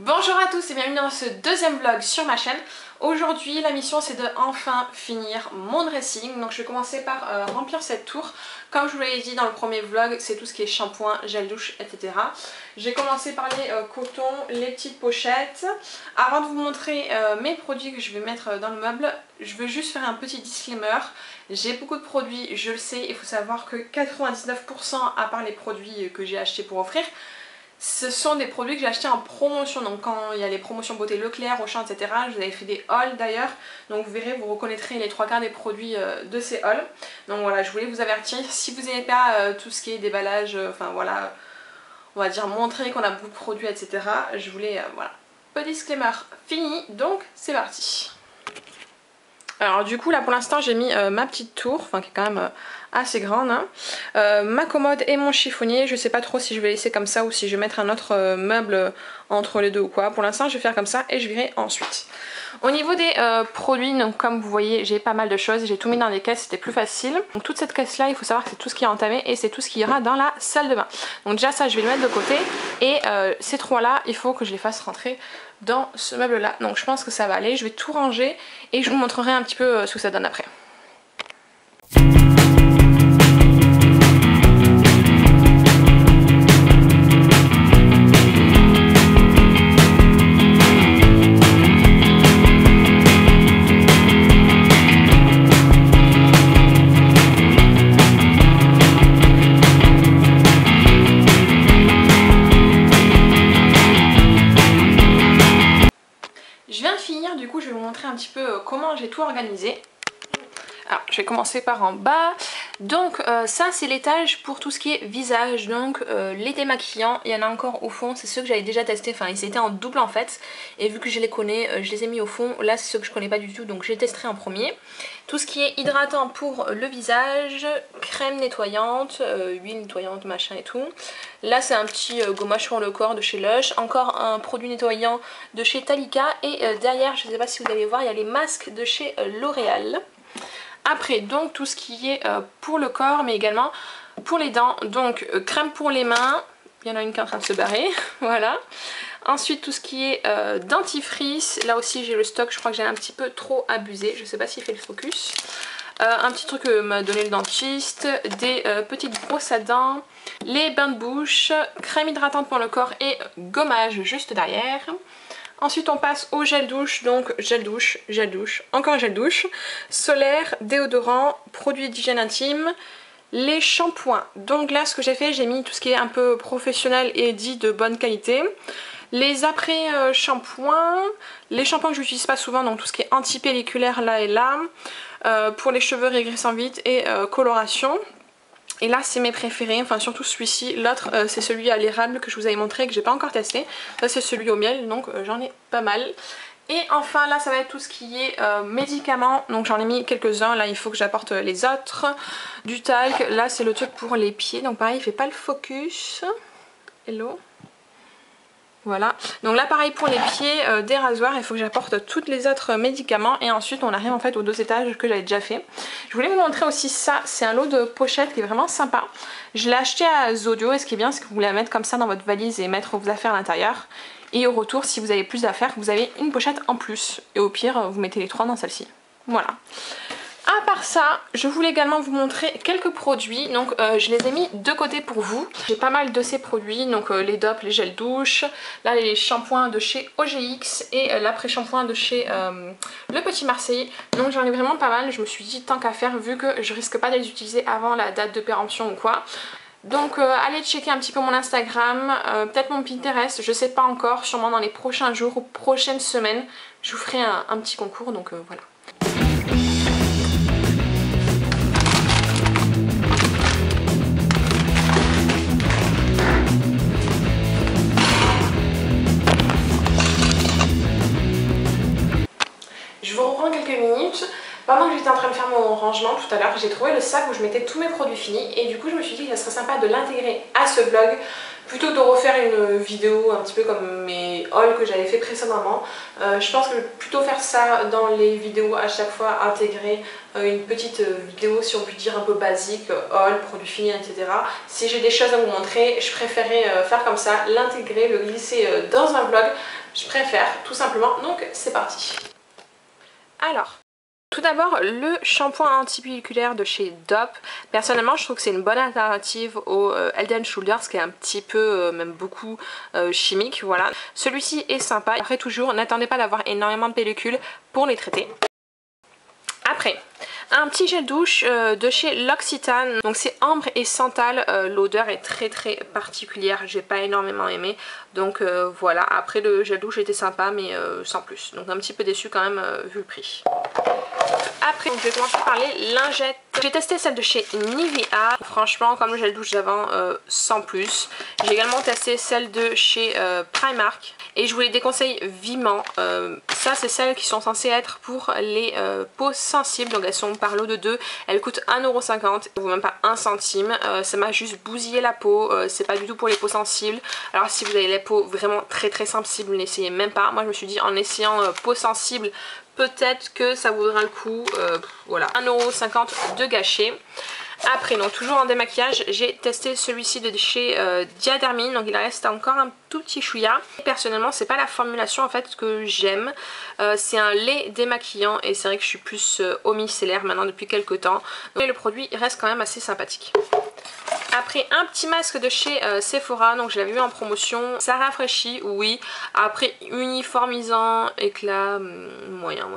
Bonjour à tous et bienvenue dans ce deuxième vlog sur ma chaîne. Aujourd'hui la mission c'est de enfin finir mon dressing. Donc je vais commencer par remplir cette tour. Comme je vous l'ai dit dans le premier vlog, c'est tout ce qui est shampoing, gel douche, etc. J'ai commencé par les cotons, les petites pochettes. Avant de vous montrer mes produits que je vais mettre dans le meuble, je veux juste faire un petit disclaimer. J'ai beaucoup de produits, je le sais, il faut savoir que 99% à part les produits que j'ai achetés pour offrir, ce sont des produits que j'ai achetés en promotion. Donc quand il y a les promotions beauté Leclerc, Auchan, etc. Je vous avais fait des hauls d'ailleurs. Donc vous verrez, vous reconnaîtrez les trois quarts des produits de ces hauls. Donc voilà, je voulais vous avertir. Si vous n'aimez pas tout ce qui est déballage, enfin voilà, on va dire montrer qu'on a beaucoup de produits, etc. Je voulais, voilà. Petit disclaimer fini, donc c'est parti. Alors du coup là pour l'instant j'ai mis ma petite tour, enfin qui est quand même assez grande, hein. Ma commode et mon chiffonnier. Je sais pas trop si je vais laisser comme ça ou si je vais mettre un autre meuble entre les deux ou quoi. Pour l'instant je vais faire comme ça et je verrai ensuite. Au niveau des produits, donc comme vous voyez j'ai pas mal de choses, j'ai tout mis dans des caisses, c'était plus facile. Donc toute cette caisse là, il faut savoir que c'est tout ce qui est entamé et c'est tout ce qui ira dans la salle de bain. Donc déjà ça je vais le mettre de côté et ces trois là il faut que je les fasse rentrer dans ce meuble là. Donc je pense que ça va aller, je vais tout ranger et je vous montrerai un petit peu ce que ça donne après. Un petit peu comment j'ai tout organisé. Alors je vais commencer par en bas. Donc ça c'est l'étage pour tout ce qui est visage. Donc les démaquillants, il y en a encore au fond, c'est ceux que j'avais déjà testé, enfin ils étaient en double en fait. Et vu que je les connais, je les ai mis au fond. Là c'est ceux que je connais pas du tout, donc je les testerai en premier. Tout ce qui est hydratant pour le visage, crème nettoyante, huile nettoyante, machin et tout. Là c'est un petit gommage pour le corps de chez Lush. Encore un produit nettoyant de chez Talika. Et derrière, je sais pas si vous allez voir, il y a les masques de chez L'Oréal. Après donc tout ce qui est pour le corps mais également pour les dents. Donc crème pour les mains, il y en a une qui est en train de se barrer, voilà. Ensuite tout ce qui est dentifrice, là aussi j'ai le stock, je crois que j'ai un petit peu trop abusé, je sais pas s'il fait le focus. Un petit truc que m'a donné le dentiste, des petites brosses à dents, les bains de bouche, crème hydratante pour le corps et gommage juste derrière. Ensuite on passe au gel douche, donc gel douche, encore gel douche, solaire, déodorant, produits d'hygiène intime, les shampoings. Donc là ce que j'ai fait, j'ai mis tout ce qui est un peu professionnel et dit de bonne qualité. Les après shampoings, les shampoings que je n'utilise pas souvent, donc tout ce qui est anti-pelliculaire là et là, pour les cheveux régressant vite et coloration. Et là c'est mes préférés, enfin surtout celui-ci. L'autre c'est celui à l'érable que je vous avais montré et que j'ai pas encore testé. Là c'est celui au miel, donc j'en ai pas mal. Et enfin là ça va être tout ce qui est médicaments. Donc j'en ai mis quelques-uns, là il faut que j'apporte les autres. Du talc, là c'est le truc pour les pieds. Donc pareil il fait pas le focus. Hello. Voilà, donc là pareil pour les pieds, des rasoirs, il faut que j'apporte tous les autres médicaments et ensuite on arrive en fait aux dosages que j'avais déjà fait. Je voulais vous montrer aussi ça, c'est un lot de pochettes qui est vraiment sympa. Je l'ai acheté à Zodio et ce qui est bien c'est que vous voulez la mettre comme ça dans votre valise et mettre vos affaires à l'intérieur. Et au retour si vous avez plus d'affaires, vous avez une pochette en plus et au pire vous mettez les trois dans celle-ci. Voilà. À part ça, je voulais également vous montrer quelques produits, donc je les ai mis de côté pour vous. J'ai pas mal de ces produits, donc les DOP, les gels douche, là les shampoings de chez OGX et l'après-shampoing de chez Le Petit Marseillais. Donc j'en ai vraiment pas mal, je me suis dit tant qu'à faire vu que je risque pas de les utiliser avant la date de péremption ou quoi. Donc allez checker un petit peu mon Instagram, peut-être mon Pinterest, je sais pas encore, sûrement dans les prochains jours ou prochaines semaines, je vous ferai un petit concours, donc voilà. Je vous reprends quelques minutes. Pendant que j'étais en train de faire mon rangement tout à l'heure, j'ai trouvé le sac où je mettais tous mes produits finis et du coup je me suis dit que ça serait sympa de l'intégrer à ce vlog plutôt que de refaire une vidéo un petit peu comme mes hauls que j'avais fait précédemment. Je pense que je vais plutôt faire ça dans les vidéos à chaque fois, intégrer une petite vidéo si on peut dire un peu basique, haul, produits finis, etc. Si j'ai des choses à vous montrer, je préférais faire comme ça, l'intégrer, le glisser dans un vlog je préfère tout simplement. Donc c'est parti. Alors, tout d'abord, le shampoing antipelliculaire de chez Dove. Personnellement, je trouve que c'est une bonne alternative au Head and Shoulders, qui est un petit peu, même beaucoup chimique. Voilà. Celui-ci est sympa. Après, toujours, n'attendez pas d'avoir énormément de pellicules pour les traiter. Après, un petit gel douche de chez L'Occitane, donc c'est ambre et santal, l'odeur est très particulière, j'ai pas énormément aimé, donc voilà. Après le gel douche était sympa mais sans plus, donc un petit peu déçu quand même vu le prix. Après, je vais commencer par les lingettes. J'ai testé celle de chez Nivea, franchement comme le gel douche d'avant, sans plus. J'ai également testé celle de chez Primark et je vous les déconseille vivement. Ça c'est celles qui sont censées être pour les peaux sensibles, donc elles sont par lot de 2, elles coûtent 1,50 €, ou même pas 1 centime. Ça m'a juste bousillé la peau, c'est pas du tout pour les peaux sensibles. Alors si vous avez les peaux vraiment très sensibles, n'essayez même pas. Moi je me suis dit en essayant peau sensible, peut-être que ça vaudra le coup. Voilà, 1,50 € de gâché. Après, donc toujours en démaquillage, j'ai testé celui-ci de chez Diadermine, donc il reste encore un tout petit chouïa. Personnellement, c'est pas la formulation en fait que j'aime, c'est un lait démaquillant et c'est vrai que je suis plus eau micellaire maintenant depuis quelques temps. Donc le produit reste quand même assez sympathique. Après, un petit masque de chez Sephora, donc je l'avais vu en promotion, ça rafraîchit, oui. Après, uniformisant, éclat, moyen.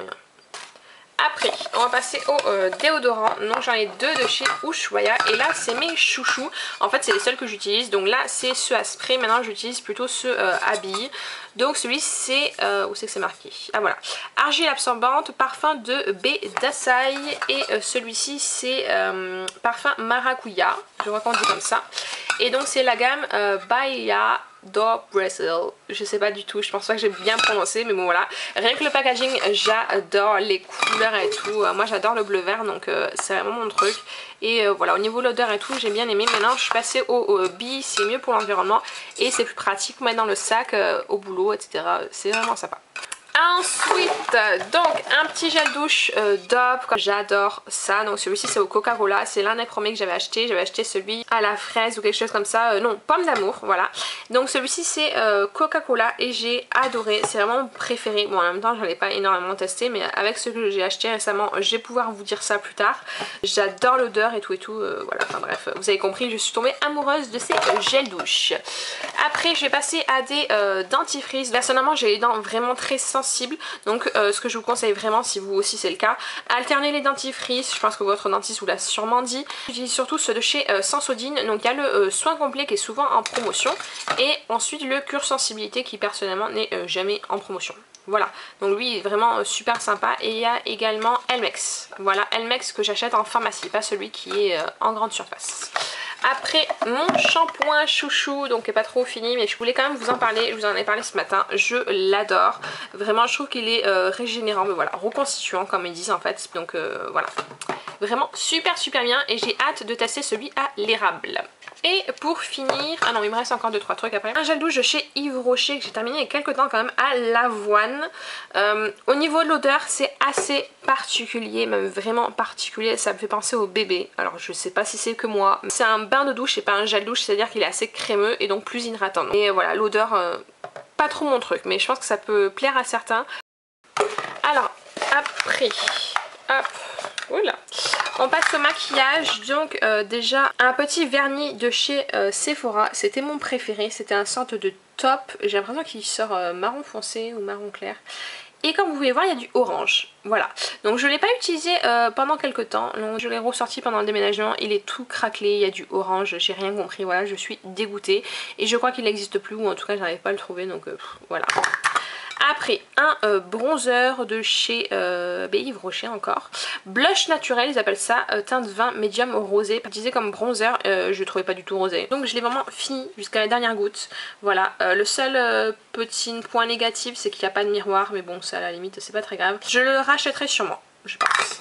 Après, on va passer au déodorant. Donc j'en ai deux de chez Ushuaïa. Et là, c'est mes chouchous. En fait, c'est les seuls que j'utilise. Donc là, c'est ceux à spray. Maintenant, j'utilise plutôt ceux à billes. Donc celui c'est... où c'est que c'est marqué? Ah voilà. Argile absorbante, parfum de baie d'Açaï. Et celui-ci, c'est parfum maracuya. Je crois qu'on dit comme ça. Et donc c'est la gamme Bahia do Brazil, je sais pas du tout, je pense pas que j'ai bien prononcé, mais bon voilà. Rien que le packaging, j'adore les couleurs et tout. Moi j'adore le bleu vert, donc c'est vraiment mon truc. Et voilà, au niveau de l'odeur et tout, j'ai bien aimé. Maintenant je suis passée au billes, c'est mieux pour l'environnement et c'est plus pratique pour mettre dans le sac, au boulot, etc. C'est vraiment sympa. Ensuite, donc un petit gel douche Dove, j'adore ça. Donc celui-ci c'est au Coca-Cola, c'est l'un des premiers que j'avais acheté. J'avais acheté celui à la fraise ou quelque chose comme ça, non, pomme d'amour, voilà. Donc celui-ci c'est Coca-Cola et j'ai adoré, c'est vraiment mon préféré. Bon, en même temps j'en ai pas énormément testé, mais avec ce que j'ai acheté récemment, je vais pouvoir vous dire ça plus tard. J'adore l'odeur et tout, voilà, enfin bref, vous avez compris, je suis tombée amoureuse de ces gels douche. Après je vais passer à des dentifrices. Personnellement j'ai les dents vraiment très sensibles. Donc ce que je vous conseille vraiment, si vous aussi c'est le cas, alternez les dentifrices. Je pense que votre dentiste vous l'a sûrement dit. J'utilise surtout ceux de chez Sensodyne. Donc il y a le soin complet qui est souvent en promotion et ensuite le cure sensibilité qui personnellement n'est jamais en promotion. Voilà, donc lui il est vraiment super sympa. Et il y a également Elmex. Voilà, Elmex que j'achète en pharmacie, pas celui qui est en grande surface. Après, mon shampoing chouchou, donc qui est pas trop fini, mais je voulais quand même vous en parler. Je vous en ai parlé ce matin, je l'adore. Vraiment, je trouve qu'il est régénérant, mais voilà, reconstituant comme ils disent en fait. Donc voilà, vraiment super bien et j'ai hâte de tester celui à l'érable. Et pour finir, ah non il me reste encore 2-3 trucs après, un gel douche de chez Yves Rocher que j'ai terminé il y a quelques temps quand même à l'avoine. Au niveau de l'odeur c'est assez particulier, même vraiment particulier, ça me fait penser au bébé. Alors je sais pas si c'est que moi, c'est un bain de douche et pas un gel douche, c'est à dire qu'il est assez crémeux et donc plus hydratant. Et voilà, l'odeur pas trop mon truc, mais je pense que ça peut plaire à certains. Alors après, hop, oula. On passe au maquillage, donc déjà un petit vernis de chez Sephora, c'était mon préféré, c'était un sorte de top, j'ai l'impression qu'il sort marron foncé ou marron clair. Et comme vous pouvez voir il y a du orange, voilà. Donc je ne l'ai pas utilisé pendant quelques temps, donc je l'ai ressorti pendant le déménagement, il est tout craquelé, il y a du orange, j'ai rien compris, voilà, je suis dégoûtée. Et je crois qu'il n'existe plus, ou en tout cas je n'arrive pas à le trouver, donc voilà. Après, un bronzer de chez Yves Rocher encore. Blush naturel, ils appellent ça, teinte vin médium rosé. Utilisé comme bronzer, je le trouvais pas du tout rosé. Donc je l'ai vraiment fini jusqu'à la dernière goutte. Voilà, le seul petit point négatif, c'est qu'il n'y a pas de miroir. Mais bon, ça à la limite, c'est pas très grave. Je le rachèterai sûrement, je pense.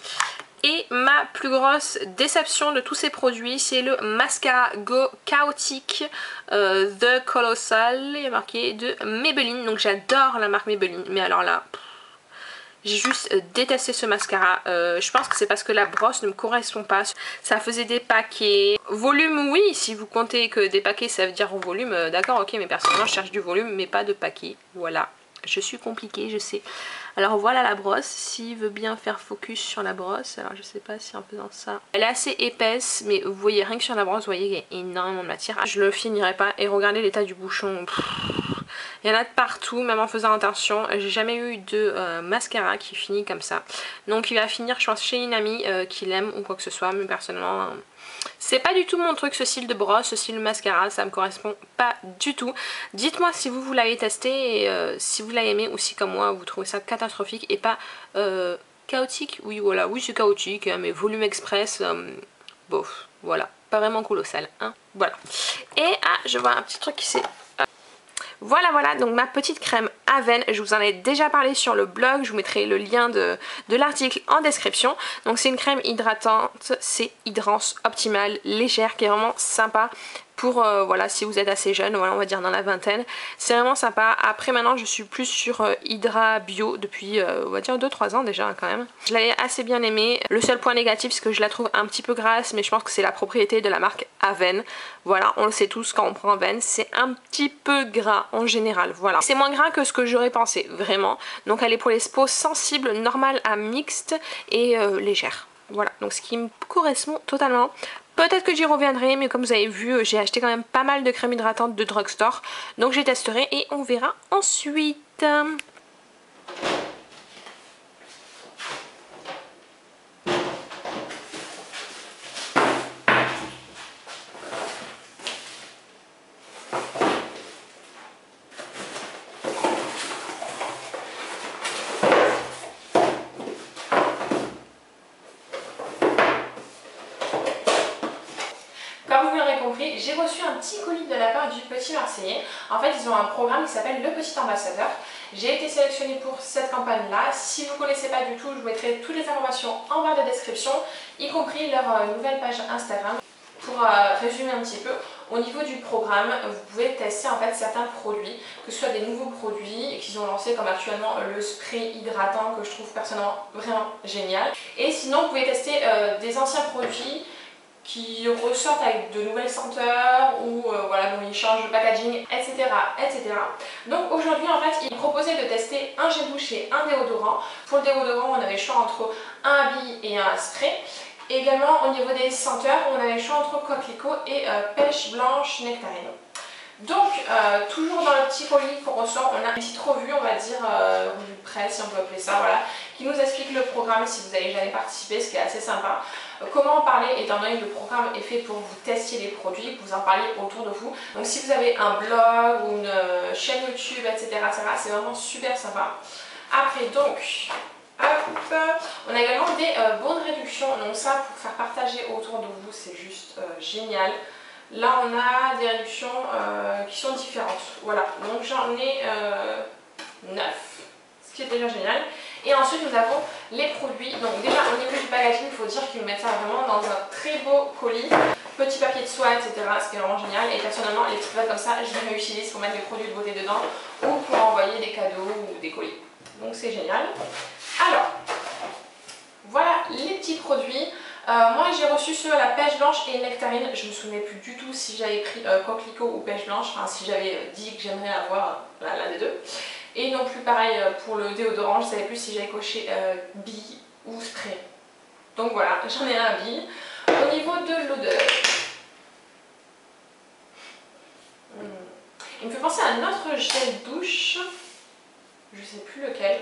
Et ma plus grosse déception de tous ces produits, c'est le mascara Go Chaotic The Colossal, il y a marqué de Maybelline. Donc j'adore la marque Maybelline, mais alors là, j'ai juste détesté ce mascara. Je pense que c'est parce que la brosse ne me correspond pas. Ça faisait des paquets. Volume, oui, si vous comptez que des paquets ça veut dire volume, d'accord, ok, mais personnellement je cherche du volume mais pas de paquets, voilà. Je suis compliquée, je sais. Alors voilà la brosse, s'il veut bien faire focus sur la brosse, alors je sais pas si en faisant ça... Elle est assez épaisse, mais vous voyez rien que sur la brosse, vous voyez qu'il y a énormément de matière. Je le finirai pas, et regardez l'état du bouchon. Il y en a de partout, même en faisant attention. J'ai jamais eu de mascara qui finit comme ça. Donc il va finir, je pense, chez une amie qui l'aime ou quoi que ce soit, mais personnellement... c'est pas du tout mon truc ce style de brosse, ce style de mascara, ça me correspond pas du tout. Dites-moi si vous l'avez testé et si vous l'avez aimé ou si comme moi vous trouvez ça catastrophique et pas chaotique. Oui voilà, oui c'est chaotique hein, mais volume express, bof, voilà, pas vraiment colossal hein, voilà. Et je vois un petit truc qui s'est... Voilà, donc ma petite crème Aven, je vous en ai déjà parlé sur le blog, je vous mettrai le lien de l'article en description. Donc c'est une crème hydratante, c'est Hydrance Optimale, légère, qui est vraiment sympa pour, voilà, si vous êtes assez jeune, voilà, on va dire dans la vingtaine. C'est vraiment sympa. Après maintenant je suis plus sur Hydra Bio depuis, on va dire 2-3 ans déjà quand même. Je l'avais assez bien aimée. Le seul point négatif c'est que je la trouve un petit peu grasse, mais je pense que c'est la propriété de la marque Aven. Voilà, on le sait tous quand on prend Aven, c'est un petit peu gras en général, voilà. C'est moins gras que ce que j'aurais pensé, vraiment. Donc elle est pour les peaux sensibles, normales à mixtes et légères. Voilà, donc ce qui me correspond totalement. Peut-être que j'y reviendrai, mais comme vous avez vu, j'ai acheté quand même pas mal de crèmes hydratantes de drugstore. Donc je testerai et on verra ensuite. Comme vous l'aurez compris, j'ai reçu un petit colis de la part du Petit Marseillais. En fait, ils ont un programme qui s'appelle Le Petit Ambassadeur. J'ai été sélectionnée pour cette campagne-là. Si vous ne connaissez pas du tout, je vous mettrai toutes les informations en barre de description, y compris leur nouvelle page Instagram. Pour résumer un petit peu, au niveau du programme, vous pouvez tester en fait certains produits, que ce soit des nouveaux produits qu'ils ont lancés comme actuellement le spray hydratant que je trouve personnellement vraiment génial. Et sinon, vous pouvez tester des anciens produits qui ressortent avec de nouvelles senteurs ou voilà, dont ils changent de packaging, etc. etc. Donc aujourd'hui en fait ils proposaient de tester un gel douche et un déodorant. Pour le déodorant on avait le choix entre un habit et un spray. Et également au niveau des senteurs on avait le choix entre coquelicot et pêche blanche nectarine. Donc toujours dans le petit colis qu'on reçoit, on a une petite revue, on va dire, revue de presse si on peut appeler ça, voilà, qui nous explique le programme si vous n'avez jamais participé, ce qui est assez sympa. Comment en parler étant donné que le programme est fait pour vous tester les produits, que vous en parliez autour de vous. Donc si vous avez un blog ou une chaîne YouTube, etc., c'est vraiment super sympa. Après donc, hop, on a également des bons de réduction, donc ça pour faire partager autour de vous, c'est juste génial. Là on a des réductions qui sont différentes, voilà, donc j'en ai 9, ce qui est déjà génial. Et ensuite nous avons les produits, donc déjà au niveau du packaging il faut dire qu'ils mettent ça vraiment dans un très beau colis, petit papier de soie etc, ce qui est vraiment génial. Et personnellement les petites boîtes comme ça je les réutilise pour mettre des produits de beauté dedans ou pour envoyer des cadeaux ou des colis, donc c'est génial. Alors voilà les petits produits. Moi j'ai reçu ceux à la pêche blanche et nectarine. Je me souvenais plus du tout si j'avais pris coquelicot ou pêche blanche, enfin si j'avais dit que j'aimerais avoir l'un des deux. Et non plus pareil pour le déodorant, je ne savais plus si j'avais coché bille ou spray. Donc voilà, j'en ai un à bille. Au niveau de l'odeur, il me fait penser à un autre gel douche, je ne sais plus lequel.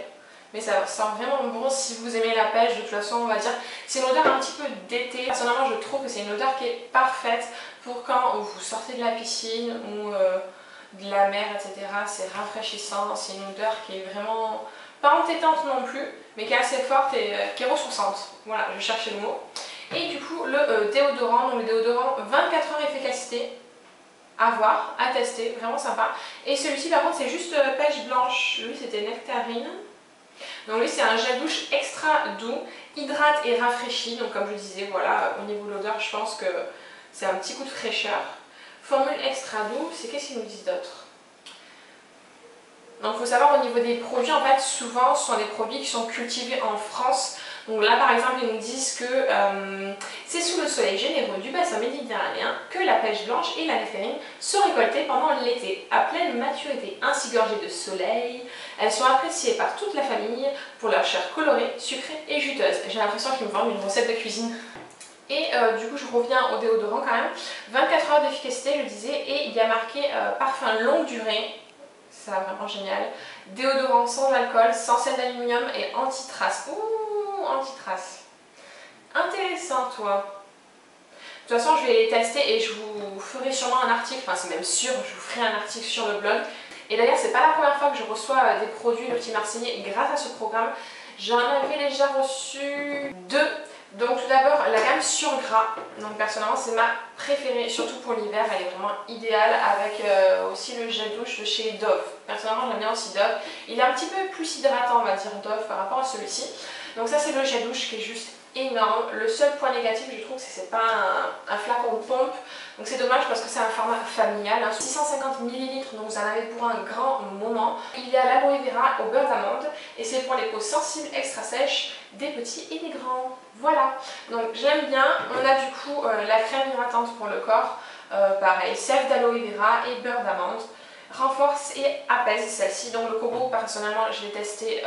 Mais ça sent vraiment bon si vous aimez la pêche. De toute façon on va dire c'est une odeur un petit peu d'été. Personnellement je trouve que c'est une odeur qui est parfaite pour quand vous sortez de la piscine ou de la mer, etc. C'est rafraîchissant, c'est une odeur qui est vraiment pas entêtante non plus, mais qui est assez forte et qui est ressourçante. Voilà, je cherchais le mot. Et du coup le déodorant, donc le déodorant 24 heures efficacité, à voir, à tester, vraiment sympa. Et celui-ci par contre c'est juste pêche blanche, lui c'était nectarine. Donc lui c'est un gel douche extra doux, hydrate et rafraîchit, donc comme je disais voilà, au niveau de l'odeur je pense que c'est un petit coup de fraîcheur. Formule extra doux, c'est qu'est-ce qu'ils nous disent d'autre? Donc il faut savoir au niveau des produits en fait souvent ce sont des produits qui sont cultivés en France. Donc là par exemple ils nous disent que c'est sous le soleil généreux du bassin méditerranéen que la pêche blanche et la nectarine sont récoltées pendant l'été à pleine maturité. Ainsi gorgées de soleil, Elles sont appréciées par toute la famille pour leur chair colorée, sucrée et juteuse. J'ai l'impression qu'ils me vendent une recette de cuisine. Et du coup je reviens au déodorant quand même. 24 heures d'efficacité je disais, et il y a marqué parfum longue durée. Ça vraiment génial. Déodorant sans alcool, sans sel d'aluminium et anti-trace. Ouh, anti-trace. Intéressant toi. De toute façon je vais les tester et je vous ferai sûrement un article, enfin c'est même sûr, je vous ferai un article sur le blog. Et d'ailleurs c'est pas la première fois que je reçois des produits Le Petit Marseillais grâce à ce programme. J'en avais déjà reçu 2. Donc tout d'abord la gamme sur gras, donc personnellement c'est ma préférée, surtout pour l'hiver, elle est vraiment idéale, avec aussi le gel douche de chez Dove. Personnellement j'aime bien aussi Dove, il est un petit peu plus hydratant on va dire Dove par rapport à celui-ci. Donc ça c'est le gel douche qui est juste énorme. Le seul point négatif je trouve c'est que c'est pas un flacon de pompe, donc c'est dommage parce que c'est un format familial, hein. 650 ml, donc vous en avez pour un grand moment. Il y a l'aloe vera au beurre d'amande et c'est pour les peaux sensibles extra sèches des petits et des grands. Voilà, donc j'aime bien. On a du coup la crème hydratante pour le corps, pareil, sève d'aloe vera et beurre d'amande. Renforce et apaise celle-ci. Donc le combo personnellement je l'ai testé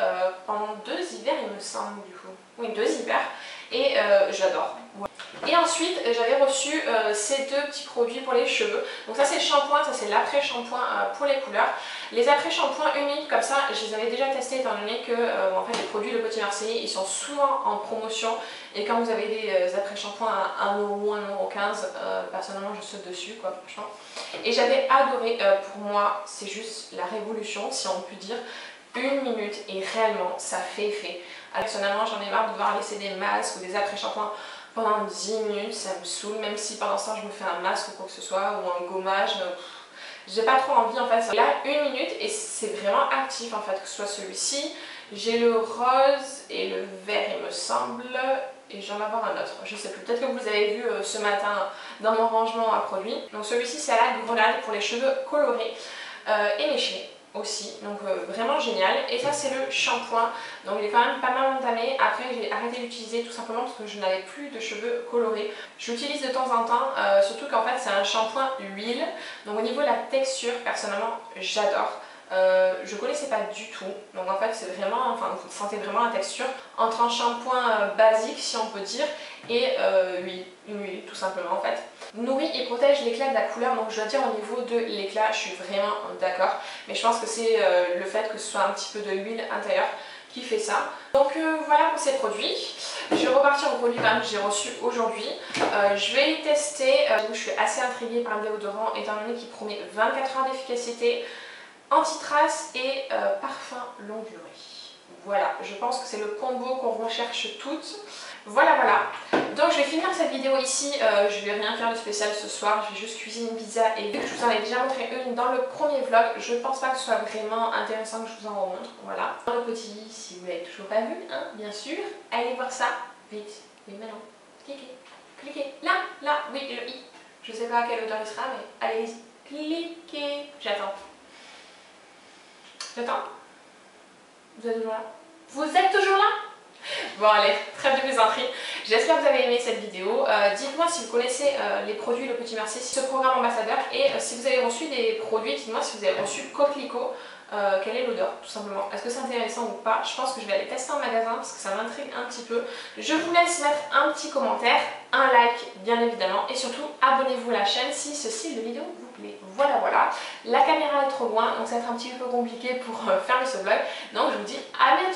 pendant 2 hivers il me semble du coup. Oui, 2 hivers et j'adore. Ouais. Et ensuite j'avais reçu ces 2 petits produits pour les cheveux. Donc ça c'est le shampoing, ça c'est l'après-shampoing pour les couleurs. Les après-shampoings humides comme ça je les avais déjà testés étant donné que en fait les produits Le Petit Marseillais ils sont souvent en promotion. Et quand vous avez des après-shampoings à 1€ ou 1,15€, personnellement je saute dessus quoi franchement. Et j'avais adoré, pour moi c'est juste la révolution si on peut dire. 1 minute et réellement ça fait effet. Personnellement j'en ai marre de devoir laisser des masques ou des après-shampoings pendant 10 minutes, ça me saoule, même si pendant ce temps je me fais un masque ou quoi que ce soit ou un gommage. J'ai pas trop envie en fait. Là 1 minute et c'est vraiment actif en fait, que ce soit celui-ci. J'ai le rose et le vert il me semble. Et j'en vais avoir un autre, je sais plus, peut-être que vous avez vu ce matin dans mon rangement à produits. Donc celui-ci c'est à la grenade pour les cheveux colorés et léchés aussi, donc vraiment génial. Et ça c'est le shampoing, donc il est quand même pas mal entamé. Après j'ai arrêté d'utiliser tout simplement parce que je n'avais plus de cheveux colorés. J'utilise de temps en temps, surtout qu'en fait c'est un shampoing huile, donc au niveau de la texture personnellement j'adore. Je connaissais pas du tout, donc en fait c'est vraiment, enfin vous sentez vraiment la texture entre un shampoing basique si on peut dire et une huile tout simplement en fait. Nourrit et protège l'éclat de la couleur, donc je dois dire au niveau de l'éclat je suis vraiment d'accord, mais je pense que c'est le fait que ce soit un petit peu de huile intérieure qui fait ça. Donc voilà pour ces produits. Je vais repartir aux produits quand même que j'ai reçus aujourd'hui. Je vais les tester, je suis assez intriguée par le déodorant étant donné qu'il promet 24 heures d'efficacité, anti-trace et parfum longue durée. Voilà, je pense que c'est le combo qu'on recherche toutes. Voilà, voilà. Donc je vais finir cette vidéo ici. Je vais rien faire de spécial ce soir. Je vais juste cuisiner une pizza et vu que je vous en ai déjà montré une dans le premier vlog, je pense pas que ce soit vraiment intéressant que je vous en remontre. Voilà. Dans le petit, si vous l'avez toujours pas vu, hein, bien sûr, allez voir ça vite. Oui, maintenant. Cliquez. Cliquez. Là, là, oui, le i. Je sais pas à quelle hauteur il sera, mais allez-y. Cliquez. J'attends. J'attends. Vous êtes toujours là? Vous êtes toujours là? Bon allez, trêve de plaisanterie. J'espère que vous avez aimé cette vidéo. Dites-moi si vous connaissez les produits Le Petit Marseillais, ce programme ambassadeur, et si vous avez reçu des produits, dites-moi si vous avez reçu Coquelicot, quelle est l'odeur tout simplement. Est-ce que c'est intéressant ou pas? Je pense que je vais aller tester en magasin parce que ça m'intrigue un petit peu. Je vous laisse mettre un petit commentaire, un like bien évidemment, et surtout abonnez-vous à la chaîne si ce style de vidéo vous plaît. Voilà, voilà. La caméra est trop loin donc ça va être un petit peu compliqué pour faire ce vlog. Donc je vous dis à bientôt.